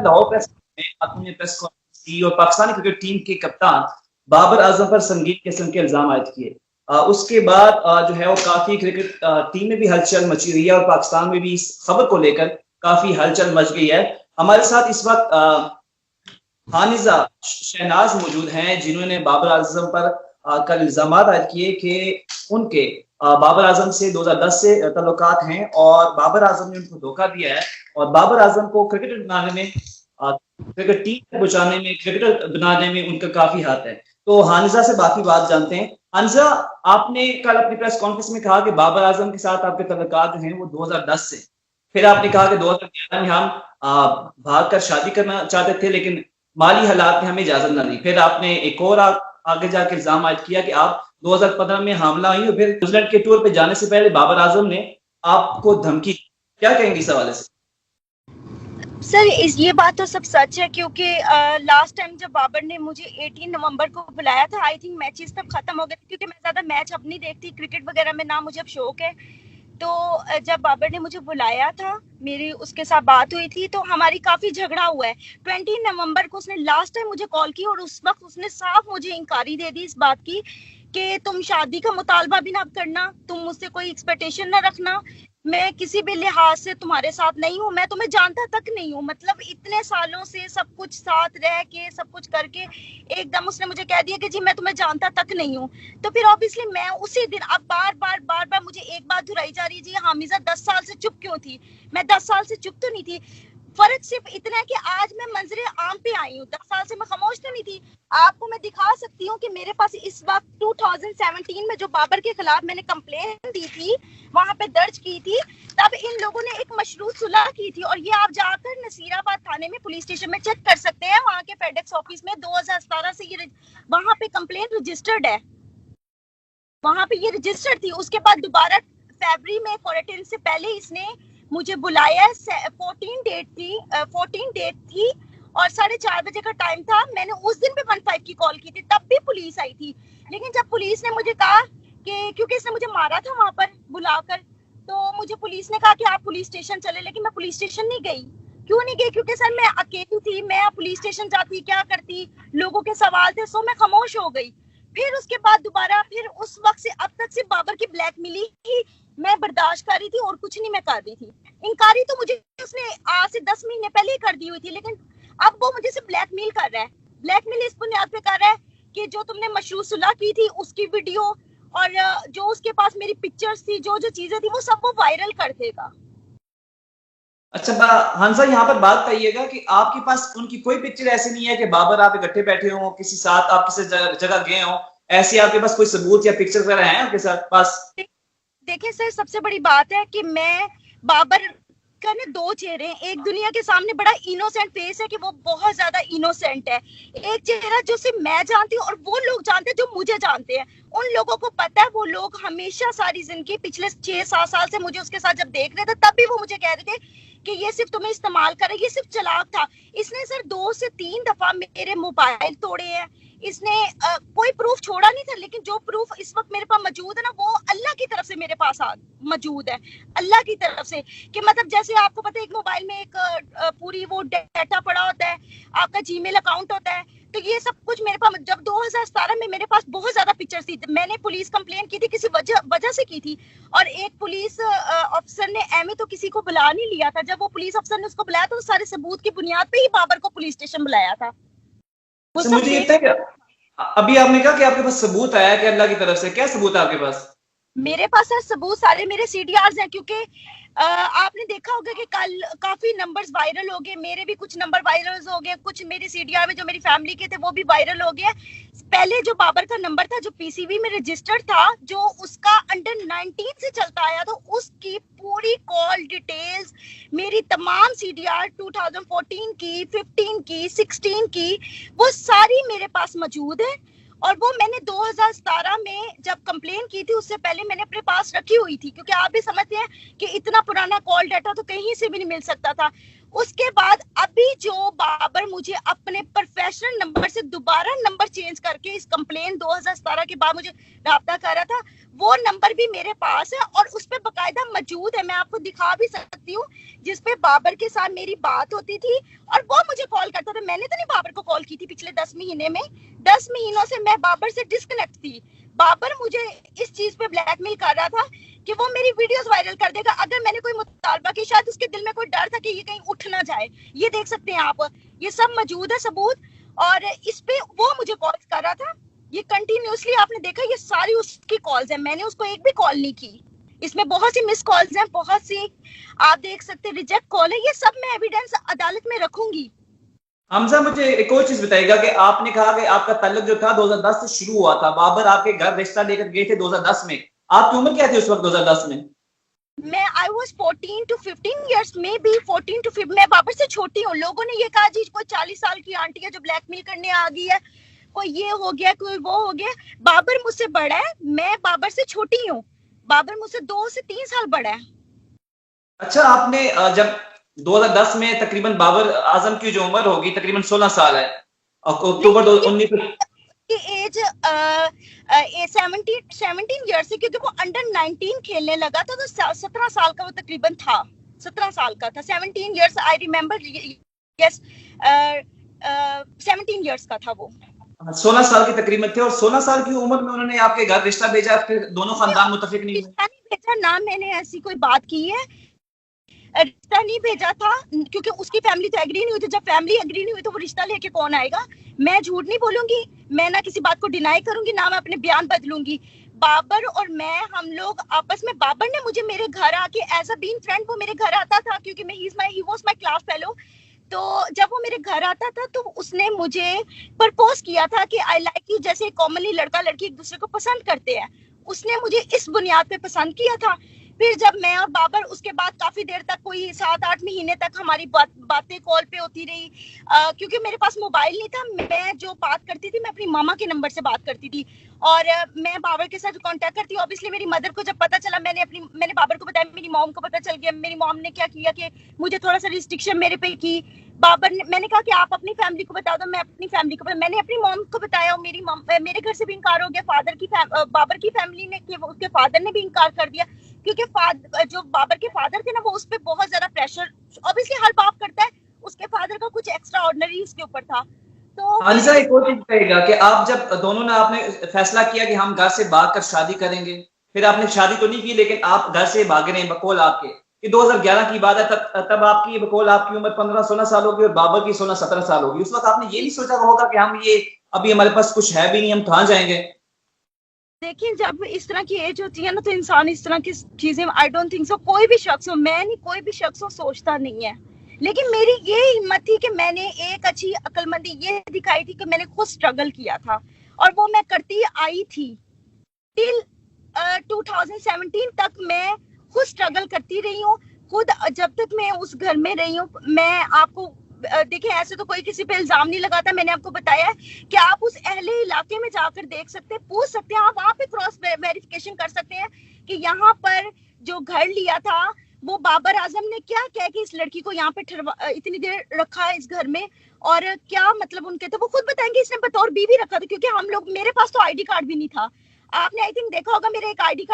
Lahore press में आपने press conference की और पाकिस्तानी क्रिकेट टीम के कप्तान बाबर आजम पर संगीन किस्म के इल्जाम आयद किए। उसके बाद जो है वो काफी क्रिकेट टीम में भी हलचल मची हुई है और पाकिस्तान में भी इस खबर को लेकर काफी हलचल मच गई है। हमारे साथ इस वक्त हानिजा शहनाज मौजूद हैं जिन्होंने बाबर आजम पर कल इल्जाम आयद किए कि उनके बाबर आजम से 2010 से तल्लुकात हैं और बाबर आजम ने उनको धोखा दिया है और बाबर आजम को क्रिकेटर बनाने में, क्रिकेट टीम पहुंचाने में, क्रिकेटर बनाने में उनका काफी हाथ है। तो हानिजा से बाकी बात जानते हैं। हानिजा, आपने कल अपनी प्रेस कॉन्फ्रेंस में कहा कि बाबर आजम के साथ आपके तल्लुकात जो हैं वो 2010 से, फिर आपने कहा कि 2011 में हम भाग कर शादी करना चाहते थे लेकिन माली हालात ने हमें इजाजत ना दी। फिर आपने एक और आगे जाके इल्जाम आयद किया कि आप 2015 में हामला हुई और फिर न्यूजीलैंड के टूर पे जाने से पहले बाबर आजम ने आपको धमकी। क्या कहेंगे इस हवाले से? सर ये बात तो सब सच है क्योंकि लास्ट टाइम जब बाबर ने मुझे 18 नवंबर को बुलाया था, आई थिंक मैचेस तब खत्म हो गए थे क्योंकि मैं ज्यादा मैच अब नहीं देखती, क्रिकेट वगैरह में ना मुझे अब शौक है। तो जब बाबर ने मुझे बुलाया था, मेरी उसके साथ बात हुई थी तो हमारी काफी झगड़ा हुआ है। 20 नवंबर को उसने लास्ट टाइम मुझे कॉल की और उस वक्त उसने साफ मुझे इंकारी दे दी इस बात की कि तुम शादी का मुतालबा भी ना करना, तुम मुझसे कोई एक्सपेक्टेशन ना रखना, मैं किसी भी लिहाज से तुम्हारे साथ नहीं हूँ, मैं तुम्हें जानता तक नहीं हूँ। मतलब इतने सालों से सब कुछ साथ रह के सब कुछ करके एकदम उसने मुझे कह दिया कि जी मैं तुम्हें जानता तक नहीं हूँ। तो फिर ऑब्वियसली मैं उसी दिन, अब बार बार मुझे एक बात दोहराई जा रही है, जी हामिजा 10 साल से चुप क्यों थी? मैं 10 साल से चुप तो नहीं थी। फर्क सिर्फ इतना है कि आज मैं मंजरे आम पे आई हूँ, 10 साल से मैं खामोश तो नहीं थी। आपको मैं दिखा सकती हूँ कि मेरे पास इस वक्त 2017 में जो बाबर के खिलाफ मैंने कंप्लेंट दी थी, वहां पे दर्ज की थी, तब इन लोगों ने एक मशरूत सुलह की थी और ये आप जाकर नसीराबाद थाने में पुलिस स्टेशन में चेक कर सकते हैं, वहां के फेडेक्स ऑफिस में 2017 से ये वहां पे कंप्लेंट रजिस्टर्ड है, वहां पे ये रजिस्टर्ड थी। उसके बाद दोबारा फरवरी में क्वारंटाइन से पहले इसने मुझे बुलाया, 14 डेट थी और 4:30 बजे का टाइम था। मैंने उस दिन भी 15 की कॉल की थी, तब भी पुलिस आई थी। लेकिन जब पुलिस ने मुझे कहा कि क्योंकि इसने मुझे मारा था वहां पर बुलाकर, तो मुझे पुलिस ने कहा कि आप पुलिस स्टेशन चले, लेकिन मैं पुलिस स्टेशन नहीं गई। क्यों नहीं गई? क्योंकि सर मैं अकेली थी, मैं पुलिस स्टेशन जाती क्या करती, लोगों के सवाल थे, सो मैं खामोश हो गई। फिर उसके बाद दोबारा फिर उस वक्त से अब तक सिर्फ बाबर की ब्लैकमेलिंग ही मैं बर्दाश्त कर रही थी और कुछ नहीं मैं कर रही थी। इंकारी तो मुझे उसने आज से 10 महीने पहले ही कर दी हुई थी, लेकिन अब वो मुझे सिर्फ ब्लैकमेल कर रहा है। ब्लैकमेल इस बुनियाद पे कर रहा है कि जो तुमने मशरूत सुलह की थी उसकी वीडियो और जो उसके पास मेरी पिक्चर्स थी, जो जो चीजें थी, वो सब वो वायरल कर देगा। अच्छा हंसा, यहाँ पर बात कहिएगा कि आपके पास उनकी कोई पिक्चर ऐसी नहीं है कि बाबर आप इकट्ठे बैठे हो किसी साथ, आप किसी जगह गए हो, ऐसी आपके पास कोई सबूत या पिक्चर वगैरह है आपके साथ पास? देखिए सर, सबसे बड़ी बात है कि मैं बाबर का ना दो चेहरे हैं। एक दुनिया के सामने बड़ा इनोसेंट फेस है कि वो बहुत ज्यादा इनोसेंट है, एक चेहरा जो सिर्फ मैं जानती हूँ और वो लोग जानते हैं जो मुझे जानते हैं। उन लोगों को पता है, वो लोग हमेशा सारी जिंदगी पिछले 6-7 साल से मुझे उसके साथ जब देख रहे थे तब भी वो मुझे कह रहे थे कि ये सिर्फ तुम्हें इस्तेमाल कर रहा है, ये सिर्फ चालाक था। इसने सर 2 से 3 दफा मेरे मोबाइल तोड़े हैं, इसने कोई प्रूफ छोड़ा नहीं था, लेकिन जो प्रूफ इस वक्त मेरे पास मौजूद है ना, वो अल्लाह की तरफ से मेरे पास मौजूद है, अल्लाह की तरफ से। कि मतलब जैसे आपको पता है एक मोबाइल में एक पूरी वो डाटा पड़ा होता है, आपका जीमेल अकाउंट होता है, तो ये सब कुछ मेरे पास जब 2017 में मेरे पास बहुत ज्यादा पिक्चर्स थी। मैंने पुलिस कंप्लेंट की थी, किसी वजह से की थी, और एक पुलिस अफसर ने एम तो किसी को बुला नहीं लिया था। जब वो पुलिस अफसर ने उसको बुलाया तो सारे सबूत की बुनियाद पे ही बाबर को पुलिस स्टेशन बुलाया था। मुझे ये था कि अभी आपने कहा कि आपके पास सबूत आया कि अल्लाह की तरफ से, क्या सबूत है आपके पास? मेरे पास सर सबूत सारे मेरे सीडीआर्स हैं, क्योंकि आपने देखा होगा कि कल काफी नंबर्स वायरल हो गए, मेरे भी कुछ नंबर वायरल हो गए, कुछ मेरे सीडीआर में जो मेरी फैमिली के थे वो भी वायरल हो गए। पहले जो बाबर का नंबर था जो पीसीबी में रजिस्टर्ड था, जो उसका अंडर 19 से चलता आया, तो उसकी पूरी कॉल डिटेल्स, मेरी तमाम सीडीआर 2014 की, 15 की, 16 की, वो सारी मेरे पास मौजूद है। और वो मैंने 2017 में जब कंप्लेन की थी उससे पहले मैंने अपने पास रखी हुई थी, क्योंकि आप भी समझते हैं कि इतना पुराना कॉल डाटा तो कहीं से भी नहीं मिल सकता था। उसके बाद अभी जो बाबर मुझे अपने प्रोफेशनल नंबर से दोबारा नंबर चेंज करके इस कंप्लेन 2017 के बाद मुझे राब्ता कर रहा था। वो नंबर भी मेरे पास है और उस पे बकायदा मौजूद है, मैं आपको दिखा भी सकती हूँ, जिसपे बाबर के साथ मेरी बात होती थी और वो मुझे कॉल करता था। मैंने तो नहीं बाबर को कॉल की थी पिछले 10 महीने में। 10 महीनों से मैं बाबर से डिस्कनेक्ट थी। बाबर मुझे इस चीज पे ब्लैकमेल कर रहा था कि वो मेरी वीडियोस वायरल कर देगा अगर मैंने कोई मुतालबा की। शायद उसके दिल में कोई डर था कि ये कहीं उठ ना जाए। ये देख सकते हैं आप, ये सब मौजूद है सबूत। और इस पे वो मुझे कॉल कर रहा था, ये कंटिन्यूअसली आपने देखा, ये सारी उसकी कॉल्स हैं, मैंने उसको एक भी कॉल नहीं की। इसमें बहुत सी मिस कॉल्स हैं, बहुत सी आप देख सकते हैं रिजेक्ट कॉल है। ये सब मैं एविडेंस अदालत में रखूंगी। हमजा, मुझे एक और चीज बताइएगा कि आपने कहा कि आपका ताल्लुक जो था 2010 से शुरू हुआ था, बाबर आपके घर रिश्ता लेकर गए थे 2010 में। आपकी उम्र क्या थी उस वक्त 2010 में? मैं आई वॉज 14 to 15 ईयर्स में भी 14 to 15। मैं बाबर से छोटी हूँ। लोगों ने ये कहा जी कोई 40 साल की आंटी है जो ब्लैकमेल करने आ गई है, कोई ये हो गया, कोई वो हो गया। बाबर मुझसे बड़ा है, मैं बाबर से छोटी हूँ। बाबर मुझसे 2 से 3 साल बड़ा है। अच्छा, आपने जब 2010 में तकरीबन बाबर आजम की जो उम्र होगी तकरीबन 16 साल है, अक्टूबर 19 की एज 17 ईयर्स है, क्योंकि वो अंडर 19 खेलने लगा था तो 17 साल का वो तकरीबन था। 17 साल का था, 17 years I remember. Yes, 17 years का था वो। 16 साल की तकरीबन थे और 16 साल की उम्र में उन्होंने आपके घर रिश्ता भेजा, फिर दोनों खानदान मुतफिक नहीं हुए? रिश्ता नहीं भेजा ना, मैंने ऐसी कोई बात की है। रिश्ता नहीं भेजा था क्योंकि उसकी फैमिली तो एग्री नहीं हुई थी। जब फैमिली एग्री नहीं हुई तो वो रिश्ता लेके कौन आएगा? मैं झूठ नहीं बोलूंगी, मैं ना किसी बात को डिनाई करूंगी, ना मैं अपने बयान बदलूंगी। बाबर और मैं, हम लोग आपस में, बाबर ने मुझे मेरे घर आके एज अ बीइंग फ्रेंड वो मेरे घर आता था क्योंकि मैं he was my class fellow. तो जब वो मेरे घर आता था तो उसने मुझे प्रपोज किया था कि आई लाइक यू, जैसे कॉमनली लड़का लड़की एक दूसरे को पसंद करते हैं। उसने मुझे इस बुनियाद पे पसंद किया था। फिर जब मैं और बाबर उसके बाद काफी देर तक, कोई 7-8 महीने तक हमारी बातें कॉल पे होती रही, क्योंकि मेरे पास मोबाइल नहीं था। मैं जो बात करती थी मैं अपनी मामा के नंबर से बात करती थी और मैं बाबर के साथ कांटेक्ट करती हूँ। ऑब्वियसली मेरी मदर को जब पता चला, मैंने बाबर को बताया, मेरी मॉम को पता चल गया। मेरी मॉम ने क्या किया कि मुझे थोड़ा सा रिस्ट्रिक्शन मेरे पे की। बाबर ने, मैंने कहा कि आप अपनी फैमिली को बता दो, मैं अपनी फैमिली को, मैंने अपनी मॉम को बताया और मेरे घर से भी इनकार हो गया। बाबर की फैमिली ने, उसके फादर ने भी इनकार कर दिया क्योंकि जो बाबर के फादर थे ना, वो उस पर बहुत ज्यादा प्रेशर ऑब्वियसली हर बाप करता है। उसके फादर का कुछ एक्स्ट्रा ऑर्डिनरी उसके ऊपर था। तो हानिसा, एक और चीज कहेगा कि आप जब दोनों ने आपने फैसला किया कि हम घर से भाग कर शादी करेंगे, फिर आपने शादी तो नहीं की लेकिन आप घर से भागे रहे, बकौल आपके, ये 2011 की बात है। तब आपकी बकौल आपकी उम्र 15-16 साल होगी और बाबर की 16-17 साल होगी। उस वक्त आपने ये नहीं सोचा होगा कि हम ये अभी हमारे पास कुछ है भी नहीं, हम कहाँ जाएंगे? देखिए, जब इस तरह की एज होती है ना तो इंसान इस तरह की चीजें, आई डोंट थिंक सो कोई भी शख्स हो, मैं नहीं, कोई भी शख्स हो सोचता नहीं है। लेकिन मेरी ये हिम्मत थी कि मैंने एक अच्छी अक्लमंदी ये दिखाई थी कि मैंने खुद स्ट्रगल किया था और वो मैं करती आई थी टिल 2017 तक। मैं खुद स्ट्रगल करती रही हूँ खुद, जब तक मैं उस घर में रही हूँ। मैं आपको देखिए, ऐसे तो कोई किसी पे इल्जाम नहीं लगाता। मैंने आपको बताया कि आप उस अहले इलाके में जाकर देख सकते हैं, पूछ सकते हैं, आप वहां पे क्रॉस वेरिफिकेशन कर सकते हैं कि यहाँ पर जो घर लिया था वो बाबर आजम ने क्या क्या कि इस लड़की को यहाँ पे इतनी देर रखा इस घर में, और क्या मतलब उनके, तो वो खुद बताएंगे इसने बतौर बीवी रखा था। क्योंकि हम लोग, मेरे पास तो आईडी कार्ड भी नहीं था। आपने आई थिंक देखा होगा, मेरा आईडी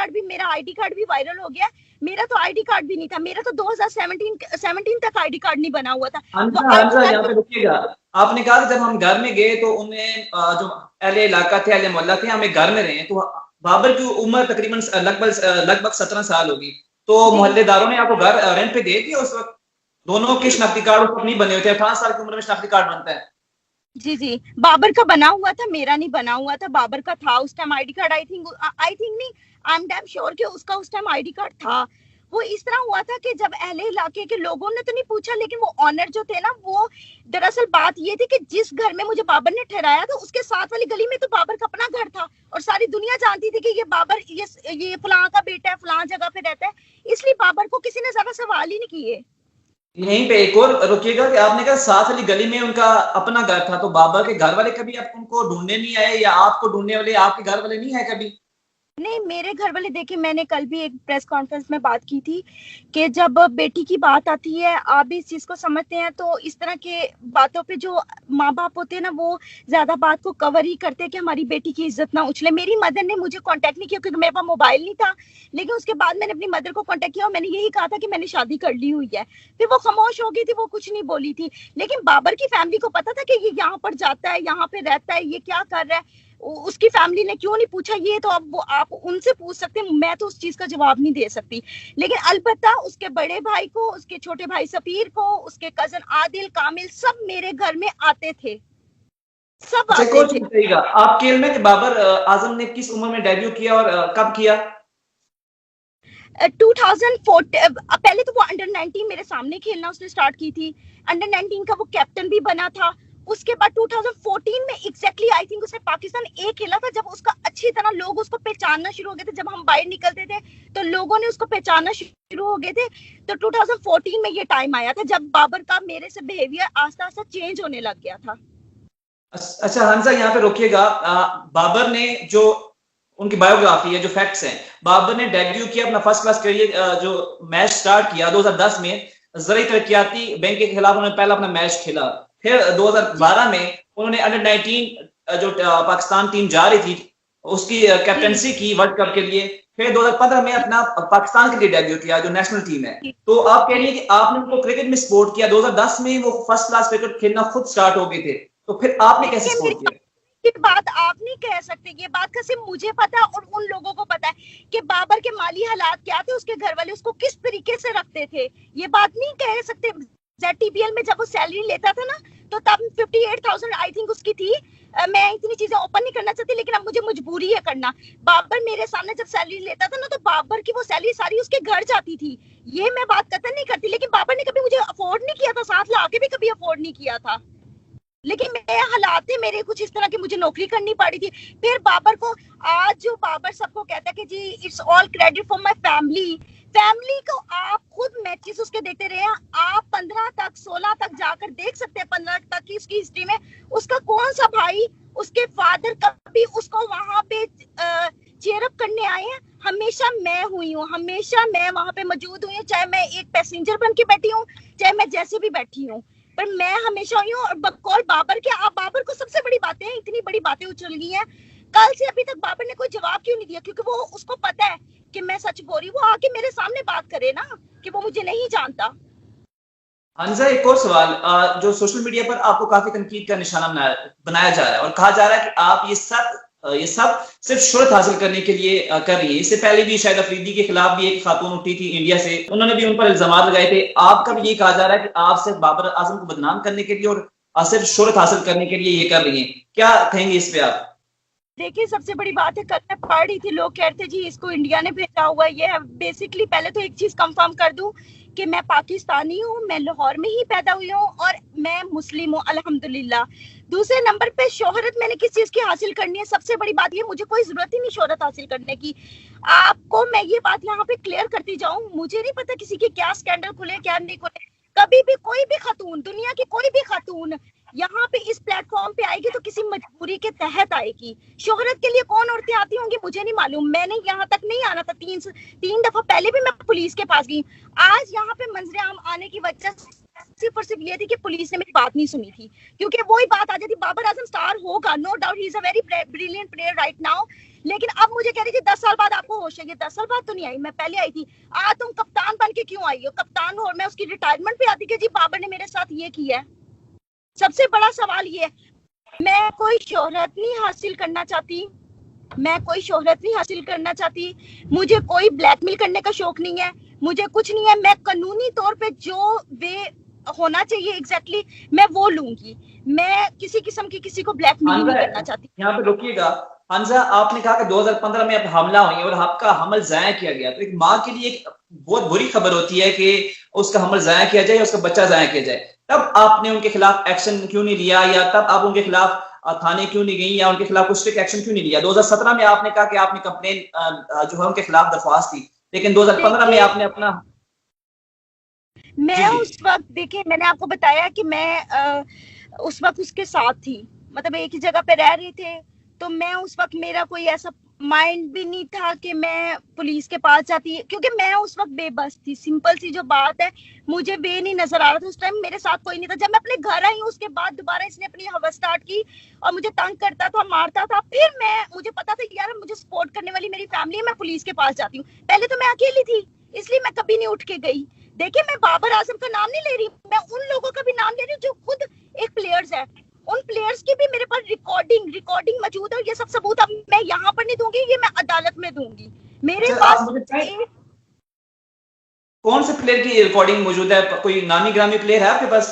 कार्ड भी वायरल हो गया। मेरा तो आईडी कार्ड भी नहीं था, मेरा तो 2017 तक आईडी कार्ड नहीं बना हुआ था। हमजा, यहाँ पे रुकिएगा। आपने कहा कि जब हम घर में गए तो उन्हें जो अहले इलाका थे, अहले मोहल्ला थे, हमें घर में रहे, तो बाबर की उम्र तकरीबन लगभग 17 साल होगी। तो मोहल्लेदारों ने आपको घर रेंट पे दे दिया उस वक्त? दोनों के शनाख्ती कार्ड उस वक्त नहीं बने हुए थे? 18 साल की उम्र में शनाख्ती कार्ड बनता है? जी, बाबर का बना हुआ था, मेरा नहीं बना हुआ था। बाबर का था उस time ID card. I think नहीं, आई एम डैम श्योर कि उसका उस टाइम आईडी कार्ड था। वो इस तरह हुआ था कि जब अहले इलाके के लोगों ने तो नहीं पूछा, लेकिन वो ऑनर जो थे ना, वो, दरअसल बात ये थी कि जिस घर में मुझे बाबर ने ठहराया था उसके साथ वाली गली में तो बाबर का अपना घर था और सारी दुनिया जानती थी कि ये बाबर, ये फलां का बेटा है, फलां जगह पे रहता है। इसलिए बाबर को किसी ने ज्यादा सवाल ही नहीं किए। यहीं पे एक और रुकिएगा कि आपने कहा साथ वाली गली में उनका अपना घर था, तो बाबर के घर वाले कभी आप उनको ढूंढने नहीं आए या आपको ढूंढने वाले आपके घर वाले नहीं आए कभी? नहीं, मेरे घर वाले देखिए, मैंने कल भी एक प्रेस कॉन्फ्रेंस में बात की थी कि जब बेटी की बात आती है, आप भी इस चीज को समझते हैं, तो इस तरह के बातों पे जो माँ बाप होते हैं ना, वो ज्यादा बात को कवर ही करते हैं कि हमारी बेटी की इज्जत ना उछले। मेरी मदर ने मुझे कांटेक्ट नहीं किया क्योंकि मेरे पास मोबाइल नहीं था, लेकिन उसके बाद मैंने अपनी मदर को कांटेक्ट किया और मैंने यही कहा था कि मैंने शादी कर ली हुई है। फिर वो खामोश हो गई थी, वो कुछ नहीं बोली थी। लेकिन बाबर की फैमिली को पता था कि ये यहाँ पर जाता है, यहाँ पे रहता है, ये क्या कर रहा है। उसकी फैमिली ने क्यों नहीं पूछा, ये तो अब वो आप उनसे पूछ सकते हैं, मैं तो उस चीज का जवाब नहीं दे सकती। लेकिन अलबत्ता उसके बड़े भाई को, उसके छोटे भाई सफीर को, उसके कजन आदिल, कामिल, सब मेरे घर में आते थे, सब अच्छा, आते कोच थे। बताइएगा, आपके इल्म में कि बाबर आजम ने किस उम्र में डेब्यू किया और कब किया? 2014 पहले तो वो अंडर 19 मेरे सामने खेलना उसने स्टार्ट की थी, अंडर 19 का वो कैप्टन भी बना था। उसके बाद 2014 में एग्जैक्टली आई थिंक उसने पाकिस्तान ए खेला था, जब उसका अच्छी तरह लोग उसको पहचानना शुरू हो गए थे। जब हम बाहर निकलते थे तो लोगों ने उसको पहचानना शुरू हो गए थे। तो 2014 में ये टाइम आया था जब बाबर का मेरे से बिहेवियर आस्ता आस्ता चेंज होने लग गया था। अच्छा हंसा, यहाँ पे रोकिएगा। बाबर ने जो उनकी बायोग्राफी है, जो फैक्ट्स हैं, बाबर ने डेब्यू किया अपना फर्स्ट क्लास करियर, जो मैच स्टार्ट किया 2010 में जरिए तरक्याती बैंक के खिलाफ उन्होंने पहला अपना मैच खेला। फिर 2012 में उन्होंने अंडर 19 जो पाकिस्तान टीम जा रही थी उसकी कैप्टनसी की वर्ल्ड कप के लिए। फिर 2015 में अपना पाकिस्तान के लिए डेब्यू किया जो नेशनल टीम है। तो आप कह रही है कि आपने उनको क्रिकेट में सपोर्ट किया, 2010 में वो फर्स्ट क्लास क्रिकेट खेलना खुद स्टार्ट हो गए थे, तो फिर आपने कैसे देखिए, सपोर्ट किया? ये बात आप नहीं कह सकते, ये बात का सिर्फ मुझे पता है और उन लोगों को पता है कि बाबर के माली हालात क्या थे, उसके घर वाले उसको किस तरीके से रखते थे। ये बात नहीं कह सकते। ZTBL में जब वो सैलरी लेता था ना, तो तब 58,000 आई थिंक उसकी थी। मैं इतनी चीजें ओपन नहीं करना चाहती, लेकिन अब मुझे मजबूरी है करना। बाबर मेरे सामने जब सैलरी लेता था ना, तो बाबर की वो सैलरी सारी उसके घर जाती थी। ये मैं बात कतई नहीं करती, लेकिन बाबर ने कभी मुझे अफोर्ड नहीं किया था, साथ ला के भी कभी अफोर्ड नहीं किया था। लेकिन मेरे हालात थे, मेरे कुछ इस तरह की, मुझे नौकरी करनी पड़ी थी। फिर बाबर को, आज जो बाबर सबको कहता है कि जी it's all credit for my family, family को आप खुद मैचेस उसके देखते रहे हैं। आप 15 तक 16 तक जाकर देख सकते हैं, 15 तक की उसकी हिस्ट्री में उसका कौन सा भाई, उसके फादर कभी उसको वहां पे चेयरअप करने आए हैं। हमेशा मैं हुई हूँ, हमेशा मैं वहां पे मौजूद हुई हूँ, चाहे मैं एक पैसेंजर बन के बैठी हूँ, चाहे मैं जैसे भी बैठी हूँ, पर मैं हमेशा हुई हूँ। और बकौल बाबर के, आप बाबर को सबसे बड़ी बातें, इतनी बड़ी बातें उछल गई हैं, कल से अभी तक बाबर ने कोई जवाब क्यों नहीं दिया? क्योंकि वो, उसको पता है कि मैं सच बोल रही हूँ। वो आके मेरे सामने बात करे ना कि वो मुझे नहीं जानता। हंजा, एक और सवाल, जो सोशल मीडिया पर आपको काफी तनकीद का निशाना बनाया जा रहा है और कहा जा रहा है कि आप ये सब सिर्फ शोहरत हासिल करने के लिए कर रही है। इससे पहले भी शायद अफरीदी के खिलाफ भी एक खातून उठी थी इंडिया से, उन्होंने भी उन पर इल्जाम लगाए थे। आपका भी ये कहा जा रहा है कि आप सिर्फ बाबर आजम को बदनाम करने के लिए और सिर्फ शोहरत हासिल करने के लिए ये कर रही हैं, क्या कहेंगे इस पे आप? देखिए, सबसे बड़ी बात है, कल मैं पढ़ रही थी, लोग कहते जी इसको इंडिया ने भेजा हुआ है। ये बेसिकली, पहले तो एक चीज कंफर्म कर दूं कि मैं पाकिस्तानी हूँ, मैं लाहौर में ही पैदा हुई हूँ और मैं मुस्लिम हूँ, अल्हम्दुलिल्लाह। दूसरे नंबर पे, शोहरत मैंने किस चीज की हासिल करनी है? सबसे बड़ी बात ये, मुझे कोई जरूरत ही नहीं शोहरत हासिल करने की। आपको मैं ये बात यहाँ पे क्लियर करती जाऊं, मुझे नहीं पता किसी के क्या स्कैंडल खुले, क्या नहीं खुले। कभी भी कोई भी खातून, दुनिया की कोई भी खातून यहाँ पे इस प्लेटफॉर्म पे आएगी तो किसी मजबूरी के तहत आएगी। शोहरत के लिए कौन औरतें आती होंगी मुझे नहीं मालूम, मैंने यहाँ तक नहीं आना था। तीन दफा पहले भी मैं पुलिस के पास गई। आज यहाँ पे मंजरे आम आने की वजह सिर्फ और सिर्फ ये थी कि पुलिस ने मेरी बात नहीं सुनी थी, क्योंकि वही बात आ जाती, बाबर आजम स्टार होगा, no doubt, he is a very brilliant player right now. लेकिन अब मुझे कह रही थी 10 साल बाद आपको होश है। ये 10 साल बाद तो नहीं आई, मैं पहले आई थी। आज तुम कप्तान बन के क्यों आई हो? कप्तान हो और मैं उसकी रिटायरमेंट पे आती कि जी बाबर ने मेरे साथ ये किया है। सबसे बड़ा सवाल ये है, मैं कोई शोहरत नहीं हासिल करना चाहती, मैं कोई शोहरत नहीं हासिल करना चाहती, मुझे कोई ब्लैकमेल करने का शौक नहीं है, मुझे कुछ नहीं है। मैं कानूनी तौर पे जो वे होना चाहिए एग्जैक्टली मैं वो लूंगी। मैं किसी किस्म की किसी को ब्लैकमेल नहीं करना चाहती। यहाँ पे रुकिएगा। हंजा, आपने कहा कि 2015 में आप हमला हुई और आपका हमल जाया किया गया, तो एक माँ के लिए एक बहुत बुरी खबर होती है कि उसका हमल जाया किया जाए, उसका बच्चा जाया किया जाए। तब आपने उनके खिलाफ एक्शन क्यों नहीं लिया, या तब आप उनके खिलाफ थाने क्यों नहीं गई, या उनके खिलाफ कुछ स्ट्रिक्ट एक्शन क्यों नहीं लिया? 2017 में आपने कहा कि आपने कंप्लेन जो है उनके खिलाफ दरख्वास्त दी, लेकिन 2015 में आपने अपना। मैं उस वक्त, देखिए मैंने आपको बताया कि मैं उस वक्त उसके साथ थी, मतलब एक ही जगह पे रह रहे थे। तो मैं उस वक्त, मेरा कोई ऐसा माइंड भी नहीं था कि मैं पुलिस के पास जाती, क्योंकि मैं उस वक्त बेबस थी। सिंपल सी जो बात है, मुझे वे नहीं नजर आ रहा था उस टाइम, मेरे साथ कोई नहीं था। जब मैं अपने घर आई हूँ उसके बाद दोबारा इसने अपनी हवस स्टार्ट की और मुझे तंग करता था, मारता था। फिर मुझे पता था यार मुझे सपोर्ट करने वाली मेरी फैमिली है, मैं पुलिस के पास जाती हूँ। पहले तो मैं अकेली थी, इसलिए मैं कभी नहीं उठ के गई। देखिए, मैं बाबर आजम का नाम नहीं ले रही, मैं उन लोगों का भी नाम ले रही हूँ जो खुद एक प्लेयर्स है। उन प्लेयर्स की भी मेरे पास रिकॉर्डिंग मौजूद है। ये सब सबूत अब मैं यहाँ पर नहीं दूंगी, ये मैं अदालत में दूंगी। मेरे अच्छा, पास आप मुझे कौन से प्लेयर की रिकॉर्डिंग मौजूद है? कोई नामी ग्रामी प्लेयर है आपके पास?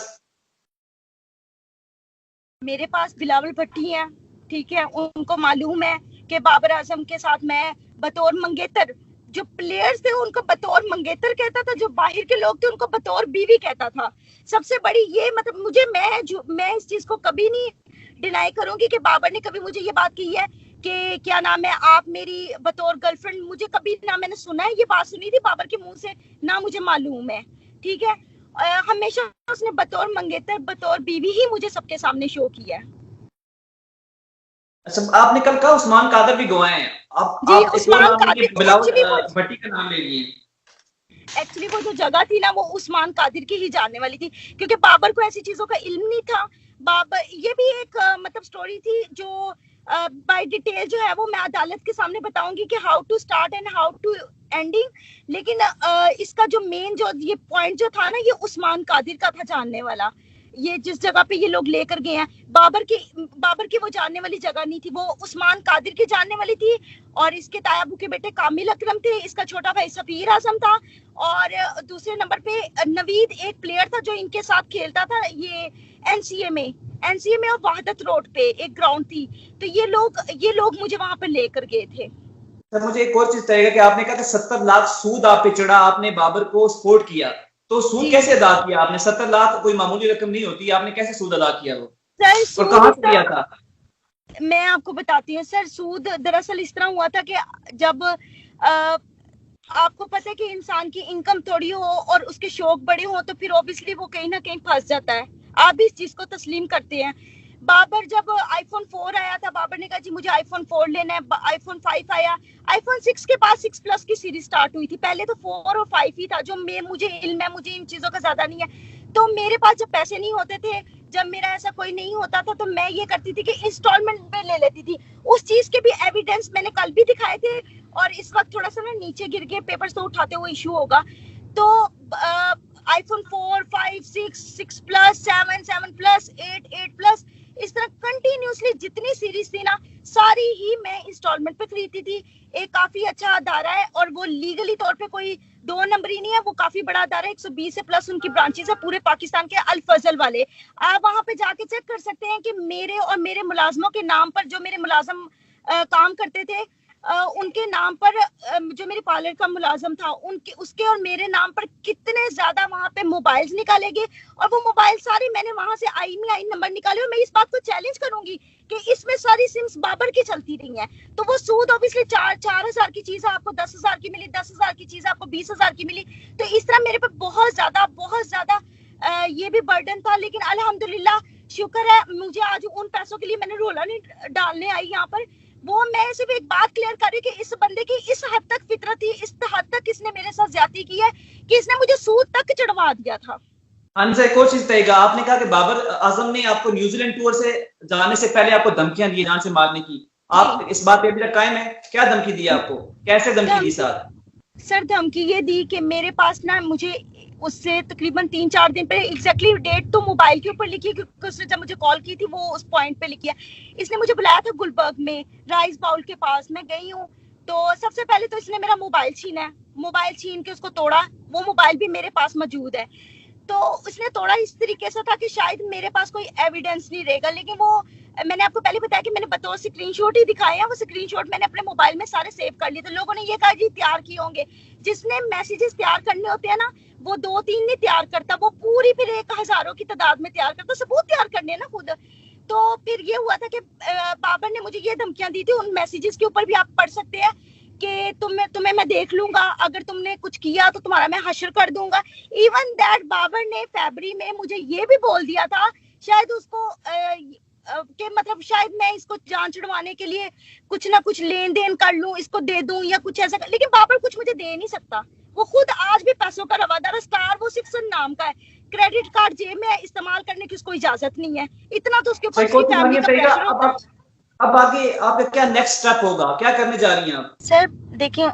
मेरे पास बिलावल भट्टी है, ठीक है। उनको मालूम है कि बाबर आजम के साथ मैं बतौर मंगेतर, जो प्लेयर्स थे उनको बतौर मंगेतर कहता था, जो बाहर के लोग थे उनको बतौर बीवी कहता था। सबसे बड़ी ये मतलब मुझे मैं इस चीज को कभी नहीं डिनाई करूंगी कि बाबर ने कभी मुझे ये बात की है कि क्या नाम है आप मेरी बतौर गर्लफ्रेंड, मुझे कभी ना मैंने सुना है, ये बात सुनी थी बाबर के मुंह से, ना मुझे मालूम है, ठीक है। हमेशा उसने बतौर मंगेतर बतौर बीवी ही मुझे सबके सामने शो किया है। अच्छा, आपने कल कहा उस्मान कादर भी गवाए हैं। जी, आप एक और उस्मान नाम लेके कादिर बिलावल भट्टी का नाम ले लिए। एक्चुअली वो जो जगह थी ना वो उस्मान कादिर की ही जानने वाली थी, क्योंकि बाबर को ऐसी चीजों का इल्म नहीं था। बाबर ये भी एक मतलब स्टोरी थी जो बाय डिटेल जो है वो मैं अदालत के सामने बताऊंगी कि how to start and how to ending. लेकिन इसका जो मेन जो ये पॉइंट जो था ना, ये उस्मान कादिर का था जानने वाला। ये जिस जगह पे ये लोग लेकर गए हैं, बाबर की वो जानने वाली जगह नहीं थी, वो उस्मान कादिर की जानने वाली थी। और इसके तायाबू के बेटे कामिल अकरम थे, इसका छोटा भाई सफीर आजम था, और दूसरे नंबर पे नवीद एक प्लेयर था जो इनके साथ खेलता था ये एनसीए में और वहादत रोड पे एक ग्राउंड थी। तो ये लोग मुझे वहां पर लेकर गए थे। सर, मुझे एक और चीज चाहिए कि आपने कहा था 70 लाख सूद आप पे चढ़ा, आपने बाबर को सपोर्ट किया, तो सूद जी कैसे अदा किया आपने? 70 लाख कोई मामूली रकम नहीं होती, आपने कैसे सूद अदा किया वो, सर, और सूद कहाँ इस से लिया तरह, था? मैं आपको बताती हूँ सर। सूद दरअसल इस तरह हुआ था कि जब आपको पता है कि इंसान की इनकम थोड़ी हो और उसके शौक बड़े हो, तो फिर ऑब्वियसली वो कहीं ना कहीं फंस जाता है। आप भी इस चीज को तस्लीम करते हैं। बाबर जब आईफोन 4 आया था, बाबर ने कहा जी मुझे आईफोन 4 लेना है। आईफोन 5 आया, आईफोन 6 के बाद 6 प्लस की सीरीज स्टार्ट हुई थी। पहले तो 4 और 5 ही था, जो मुझे इल्म है, मुझे इन चीजों का ज्यादा नहीं है। तो मेरे पास जब पैसे नहीं होते थे, जब मेरा ऐसा कोई नहीं होता था, तो मैं ये करती थी कि इंस्टॉलमेंट में ले लेती थी। उस चीज के भी एविडेंस मैंने कल भी दिखाए थे। और इस वक्त थोड़ा सा ना नीचे गिर के पेपर्स तो उठाते हुए इशू होगा। तो आईफोन 4, 5, 6 प्लस, 7 प्लस, 8 प्लस, इस तरह कंटिन्यूसली जितनी सीरीज थी ना, सारी ही मैं इंस्टॉलमेंट पे खरीदती थी। एक काफी अच्छा अदारा है, और वो लीगली तौर पे कोई 2 नंबर ही नहीं है, वो काफी बड़ा अदारा है। 120 से प्लस उनकी ब्रांचेस है पूरे पाकिस्तान के, अल फजल वाले। आप वहां पे जाके चेक कर सकते हैं कि मेरे और मेरे मुलाजमों के नाम पर, जो मेरे मुलाजम काम करते थे, उनके नाम पर, जो मेरे पार्लर का मुलाजम था, उसके और मेरे नाम पर कितने ज्यादा वहां पे मोबाइल्स निकाले गए। और वो मोबाइल सारे मैंने वहां से आई नंबर निकाले। और मैं इस बात को चैलेंज करूंगी कि इसमें सारी सिम्स बाबर की चलती रही हैं। तो वो सूद ऑब्वियसली 4,000 की चीज है आपको 10,000 की मिली, 10,000 की चीज आपको 20,000 की मिली। तो इस तरह मेरे पे बहुत ज्यादा ये भी बर्डन था। लेकिन अल्हम्दुलिल्लाह, शुक्र है, मुझे आज उन पैसों के लिए मैंने रोला नहीं डालने आई यहाँ पर। वो मैं सिर्फ एक बात क्लियर कर रही कि इस बंदे की इस हद तक फितरत थी, इस हद तक इसने मेरे साथ ज्यादती की है कि इसने मुझे सूद तक चढ़वा दिया था। हाँ, एक और चीज तयगा, आपने कहा कि बाबर आजम ने आपको न्यूजीलैंड टूर से जाने से पहले आपको धमकियां दी जान से मारने की, आप इस बात पे अभी तक कायम है? क्या धमकी दी आपको, कैसे धमकी दी? सर धमकी ये दी कि मेरे पास ना, मुझे उससे तकरीबन 3-4 दिन पहले, एग्जैक्टली डेट तो मोबाइल के ऊपर लिखी, क्योंकि उसने जब मुझे कॉल की थी वो उस पॉइंट पे लिखी है। इसने मुझे बुलाया था गुलबर्ग में, राइस बाउल के पास। मैं गई हूँ, तो सबसे पहले तो इसने मेरा मोबाइल छीना है, मोबाइल छीन के उसको तोड़ा। वो मोबाइल भी मेरे पास मौजूद है। तो उसने तोड़ा इस तरीके से था कि शायद मेरे पास कोई एविडेंस नहीं रहेगा। लेकिन वो, मैंने आपको पहले बताया कि मैंने बतौर स्क्रीनशॉट ही दिखाए हैं। वो स्क्रीनशॉट मैंने अपने मोबाइल में सारे सेव कर लिए। तो लोगों ने ये कहा जी तैयार किए होंगे। जिसने मैसेजेस तैयार करने होते हैं ना, वो 2-3 नहीं तैयार करता, वो पूरी फिर 1,000 की तादाद में तैयार करता। सबूत तैयार करने ना खुद। तो फिर ये हुआ था कि बाबर ने मुझे ये धमकियां दी थी। उन मैसेजेस के ऊपर भी आप पढ़ सकते हैं कि तुम्हें मैं देख लूंगा, अगर तुमने कुछ किया तो तुम्हारा मैं हशर कर दूंगा। इवन दैट बाबर ने फरवरी में मुझे ये भी बोल दिया था, शायद उसको कि मतलब शायद मैं इसको जान छुड़वाने के लिए कुछ ना कुछ लेन देन कर लूं, इसको दे दूं या कुछ ऐसा लेकिन बाबर कुछ मुझे दे नहीं सकता। वो खुद आज भी पैसों का रवादार है। स्टार वो सिक्सन नाम का है, क्रेडिट कार्ड जेब में इस्तेमाल करने की उसको इजाजत नहीं है। इतना तो उसके ऊपर उसकी फैमिली का प्रेशर होता है। अब आगे आपका क्या नेक्स्ट स्टेप होगा, क्या करने जा रही हैं आप? सर देखिए,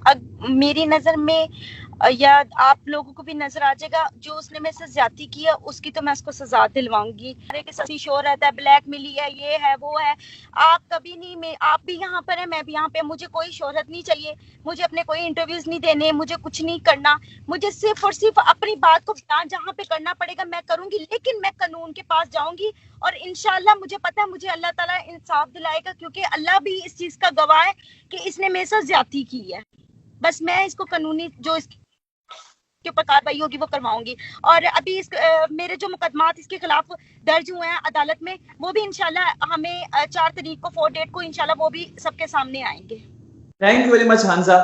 मेरी नजर में या आप लोगों को भी नजर आ जाएगा, जो उसने मेरे से ज्यादती की है उसकी तो मैं उसको सजा दिलवाऊंगी। सभी शोर रहता है, ब्लैक मिली है, ये है वो है। आप कभी नहीं, आप भी यहाँ पर है, मैं भी यहाँ पे, मुझे कोई शोहरत नहीं चाहिए, मुझे अपने कोई इंटरव्यूज नहीं देने, मुझे कुछ नहीं करना। मुझे सिर्फ और सिर्फ अपनी बात को बयान जहाँ पे करना पड़ेगा मैं करूंगी, लेकिन मैं कानून के पास जाऊंगी और इंशाल्लाह मुझे पता है मुझे अल्लाह ताला इंसाफ दिलाएगा, क्योंकि अल्लाह भी इस चीज का गवाह है कि इसने मेरे साथ ज्यादती की है। बस मैं इसको कानूनी जो इसके ऊपर कार्रवाई होगी वो करवाऊंगी। और अभी मेरे जो मुकदमात इसके खिलाफ दर्ज हुए हैं अदालत में, वो भी इंशाल्लाह हमें 4 तारीख को 4 डेट को इंशाल्लाह वो भी सबके सामने आएंगे। Thank you very much हांजा।